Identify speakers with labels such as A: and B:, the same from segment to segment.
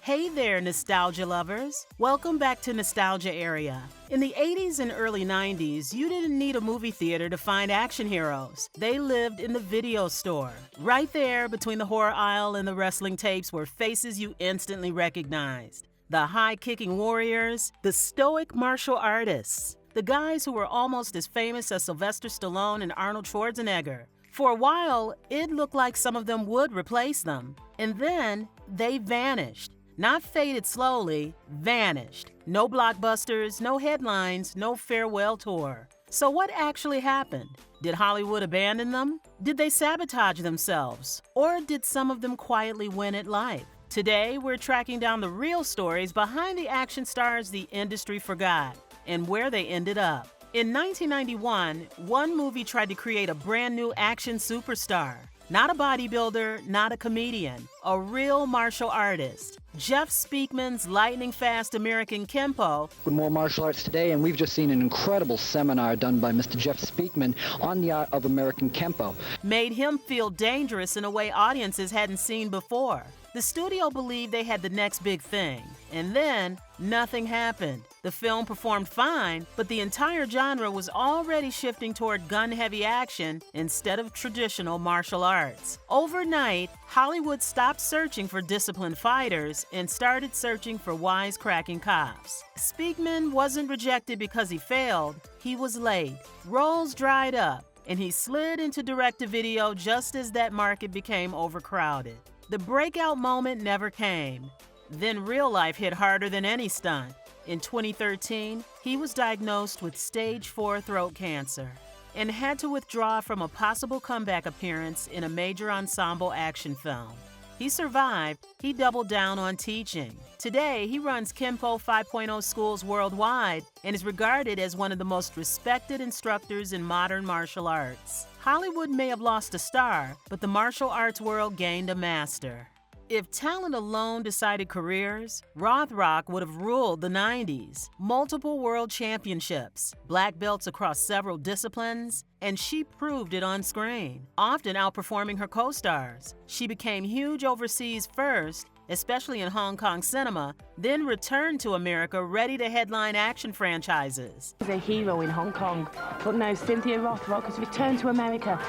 A: Hey there, nostalgia lovers. Welcome back to Nostalgia Area. In the 80s and early 90s, you didn't need a movie theater to find action heroes. They lived in the video store. Right there, between the horror aisle and the wrestling tapes, were faces you instantly recognized. The high-kicking warriors, the stoic martial artists, the guys who were almost as famous as Sylvester Stallone and Arnold Schwarzenegger. For a while, it looked like some of them would replace them. And then, they vanished. Not faded slowly, vanished. No blockbusters, no headlines, no farewell tour. So what actually happened? Did Hollywood abandon them? Did they sabotage themselves? Or did some of them quietly win at life? Today, we're tracking down the real stories behind the action stars the industry forgot and where they ended up. In 1991, one movie tried to create a brand new action superstar. Not a bodybuilder, not a comedian, a real martial artist. Jeff Speakman's lightning-fast American Kempo.
B: With more martial arts today, and we've just seen an incredible seminar done by Mr. Jeff Speakman on the art of American Kempo.
A: Made him feel dangerous in a way audiences hadn't seen before. The studio believed they had the next big thing, and then nothing happened. The film performed fine, but the entire genre was already shifting toward gun-heavy action instead of traditional martial arts. Overnight, Hollywood stopped searching for disciplined fighters and started searching for wisecracking cops. Speakman wasn't rejected because he failed, he was late. Roles dried up, and he slid into direct-to-video just as that market became overcrowded. The breakout moment never came. Then real life hit harder than any stunt. In 2013, he was diagnosed with stage 4 throat cancer and had to withdraw from a possible comeback appearance in a major ensemble action film. He survived. He doubled down on teaching. Today, he runs Kempo 5.0 schools worldwide and is regarded as one of the most respected instructors in modern martial arts. Hollywood may have lost a star, but the martial arts world gained a master. If talent alone decided careers, Rothrock would have ruled the 90s. Multiple world championships, black belts across several disciplines, and she proved it on screen, often outperforming her co-stars. She became huge overseas first, especially in Hong Kong cinema, then returned to America ready to headline action franchises.
C: She's a hero in Hong Kong, but now Cynthia Rothrock has returned to America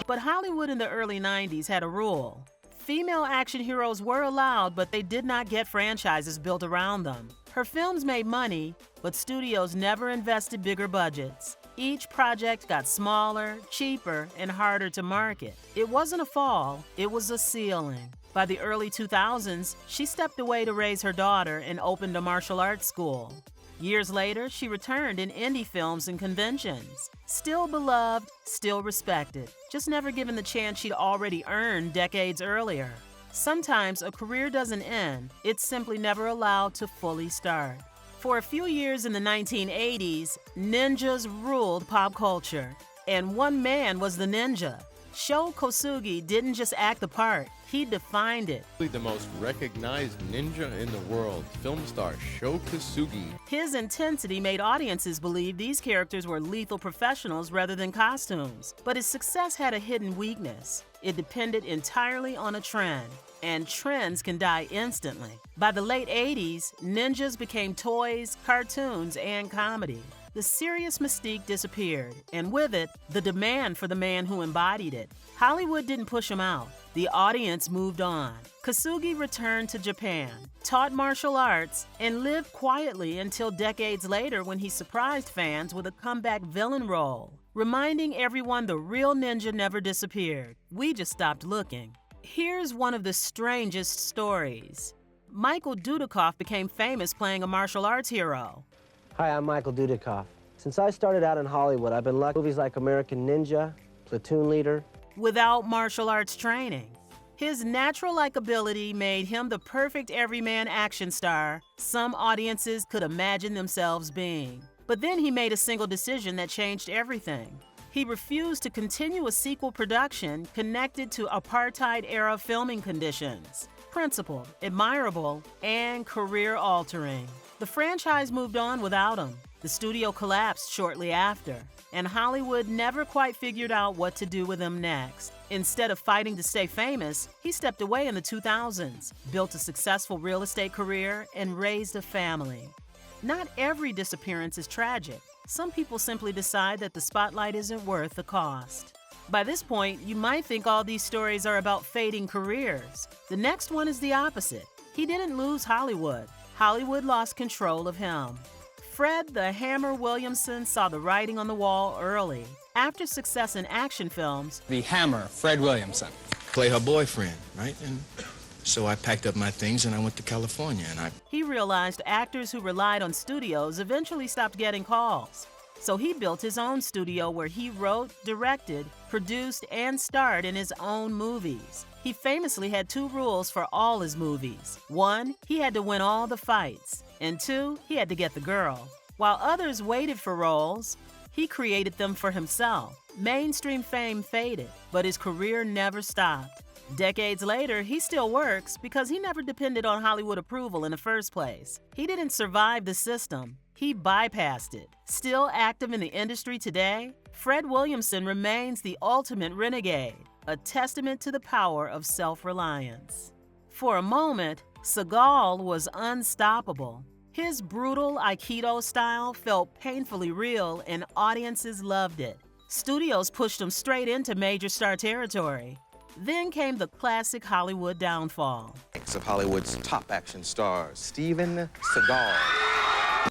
A: But Hollywood in the early 90s had a rule. Female action heroes were allowed, but they did not get franchises built around them. Her films made money, but studios never invested bigger budgets. Each project got smaller, cheaper, and harder to market. It wasn't a fall, it was a ceiling. By the early 2000s, she stepped away to raise her daughter and opened a martial arts school. Years later, she returned in indie films and conventions. Still beloved, still respected, just never given the chance she'd already earned decades earlier. Sometimes a career doesn't end, it's simply never allowed to fully start. For a few years in the 1980s, ninjas ruled pop culture, and one man was the ninja. Sho Kosugi didn't just act the part, he defined it.
D: The most recognized ninja in the world, film star Sho Kosugi.
A: His intensity made audiences believe these characters were lethal professionals rather than costumes. But his success had a hidden weakness. It depended entirely on a trend, and trends can die instantly. By the late 80s, ninjas became toys, cartoons, and comedy. The serious mystique disappeared, and with it, the demand for the man who embodied it. Hollywood didn't push him out. The audience moved on. Kosugi returned to Japan, taught martial arts, and lived quietly until decades later when he surprised fans with a comeback villain role, reminding everyone the real ninja never disappeared. We just stopped looking. Here's one of the strangest stories. Michael Dudikoff became famous playing a martial arts hero.
E: Hi, I'm Michael Dudikoff. Since I started out in Hollywood, I've been lucky movies like American Ninja, Platoon Leader.
A: Without martial arts training. His natural likability made him the perfect everyman action star some audiences could imagine themselves being. But then he made a single decision that changed everything. He refused to continue a sequel production connected to apartheid-era filming conditions. Principled, admirable, and career-altering. The franchise moved on without him. The studio collapsed shortly after, and Hollywood never quite figured out what to do with him next. Instead of fighting to stay famous, he stepped away in the 2000s, built a successful real estate career, and raised a family. Not every disappearance is tragic. Some people simply decide that the spotlight isn't worth the cost. By this point, you might think all these stories are about fading careers. The next one is the opposite. He didn't lose Hollywood. Hollywood lost control of him. Fred the Hammer Williamson saw the writing on the wall early. After success in action films,
F: The Hammer, Fred Williamson.
G: Play her boyfriend, right? And so I packed up my things and I went to California and
A: he realized actors who relied on studios eventually stopped getting calls. So he built his own studio where he wrote, directed, produced, and starred in his own movies. He famously had 2 rules for all his movies. 1, he had to win all the fights. And 2, he had to get the girl. While others waited for roles, he created them for himself. Mainstream fame faded, but his career never stopped. Decades later, he still works because he never depended on Hollywood approval in the first place. He didn't survive the system. He bypassed it. Still active in the industry today, Fred Williamson remains the ultimate renegade, a testament to the power of self-reliance. For a moment, Seagal was unstoppable. His brutal Aikido style felt painfully real and audiences loved it. Studios pushed him straight into major star territory. Then came the classic Hollywood downfall.
H: Of Hollywood's top action stars, Steven Seagal.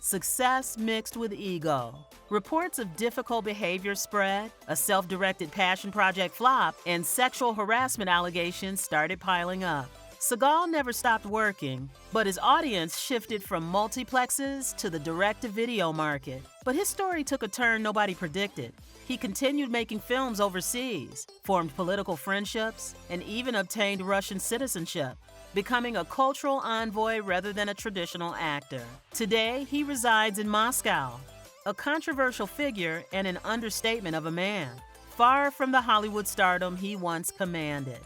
A: Success mixed with ego. Reports of difficult behavior spread, a self-directed passion project flopped, and sexual harassment allegations started piling up. Seagal never stopped working, but his audience shifted from multiplexes to the direct-to-video market. But his story took a turn nobody predicted. He continued making films overseas, formed political friendships, and even obtained Russian citizenship, becoming a cultural envoy rather than a traditional actor. Today, he resides in Moscow, a controversial figure and an understatement of a man, far from the Hollywood stardom he once commanded.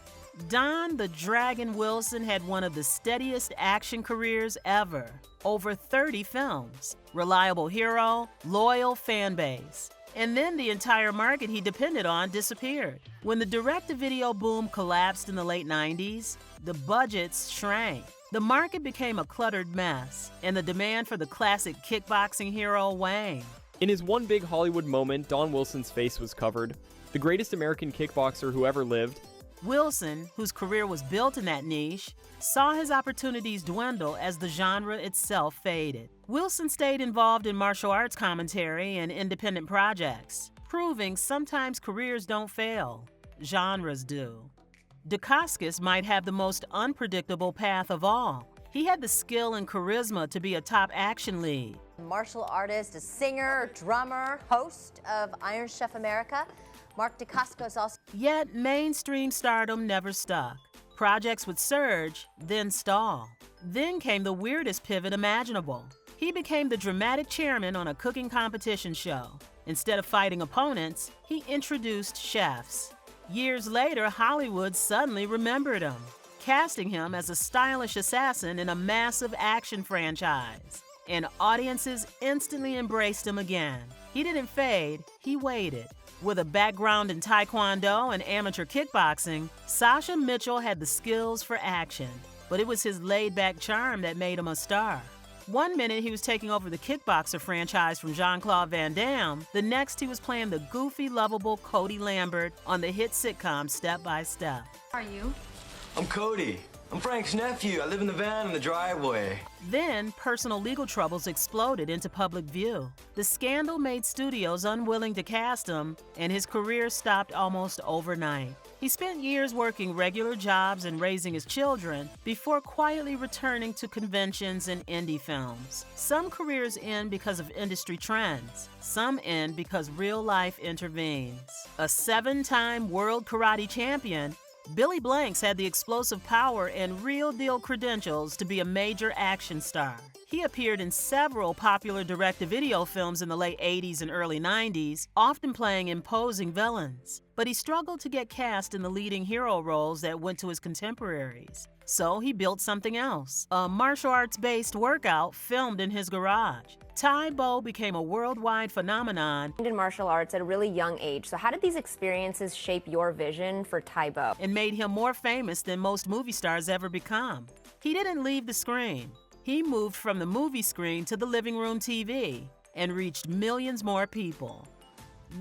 A: Don the Dragon Wilson had one of the steadiest action careers ever. Over 30 films, reliable hero, loyal fan base. And then the entire market he depended on disappeared. When the direct-to-video boom collapsed in the late 90s, the budgets shrank. The market became a cluttered mess, and the demand for the classic kickboxing hero waned.
I: In his one big Hollywood moment, Don Wilson's face was covered. The greatest American kickboxer who ever lived.
A: Wilson, whose career was built in that niche, saw his opportunities dwindle as the genre itself faded. Wilson stayed involved in martial arts commentary and independent projects, proving sometimes careers don't fail, genres do. Dacascos might have the most unpredictable path of all. He had the skill and charisma to be a top action lead.
J: Martial artist, a singer, drummer, host of Iron Chef America. Mark Dacascos also.
A: Yet mainstream stardom never stuck. Projects would surge, then stall. Then came the weirdest pivot imaginable. He became the dramatic chairman on a cooking competition show. Instead of fighting opponents, he introduced chefs. Years later, Hollywood suddenly remembered him, casting him as a stylish assassin in a massive action franchise. And audiences instantly embraced him again. He didn't fade, he waited. With a background in Taekwondo and amateur kickboxing, Sasha Mitchell had the skills for action, but it was his laid-back charm that made him a star. One minute he was taking over the kickboxer franchise from Jean-Claude Van Damme, the next he was playing the goofy, lovable Cody Lambert on the hit sitcom Step by Step.
K: Are you?
L: I'm Cody. I'm Frank's nephew. I live in the van in the driveway.
A: Then, personal legal troubles exploded into public view. The scandal made studios unwilling to cast him, and his career stopped almost overnight. He spent years working regular jobs and raising his children before quietly returning to conventions and indie films. Some careers end because of industry trends. Some end because real life intervenes. A 7-time world karate champion, Billy Blanks had the explosive power and real-deal credentials to be a major action star. He appeared in several popular direct-to-video films in the late 80s and early 90s, often playing imposing villains. But he struggled to get cast in the leading hero roles that went to his contemporaries. So he built something else, a martial arts-based workout filmed in his garage. Tai Bo became a worldwide phenomenon
K: in martial arts at a really young age. So how did these experiences shape your vision for Tai Bo?
A: And made him more famous than most movie stars ever become. He didn't leave the screen. He moved from the movie screen to the living room TV and reached millions more people.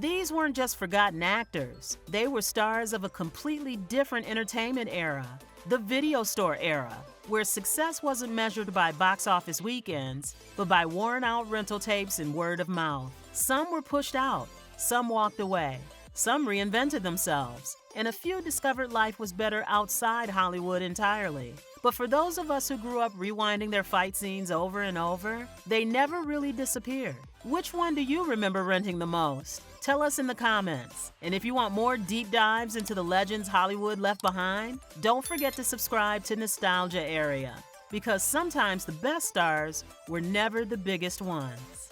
A: These weren't just forgotten actors. They were stars of a completely different entertainment era, the video store era, where success wasn't measured by box office weekends, but by worn-out rental tapes and word of mouth. Some were pushed out, some walked away, some reinvented themselves, and a few discovered life was better outside Hollywood entirely. But for those of us who grew up rewinding their fight scenes over and over, they never really disappeared. Which one do you remember renting the most? Tell us in the comments. And if you want more deep dives into the legends Hollywood left behind, don't forget to subscribe to Nostalgia Area, because sometimes the best stars were never the biggest ones.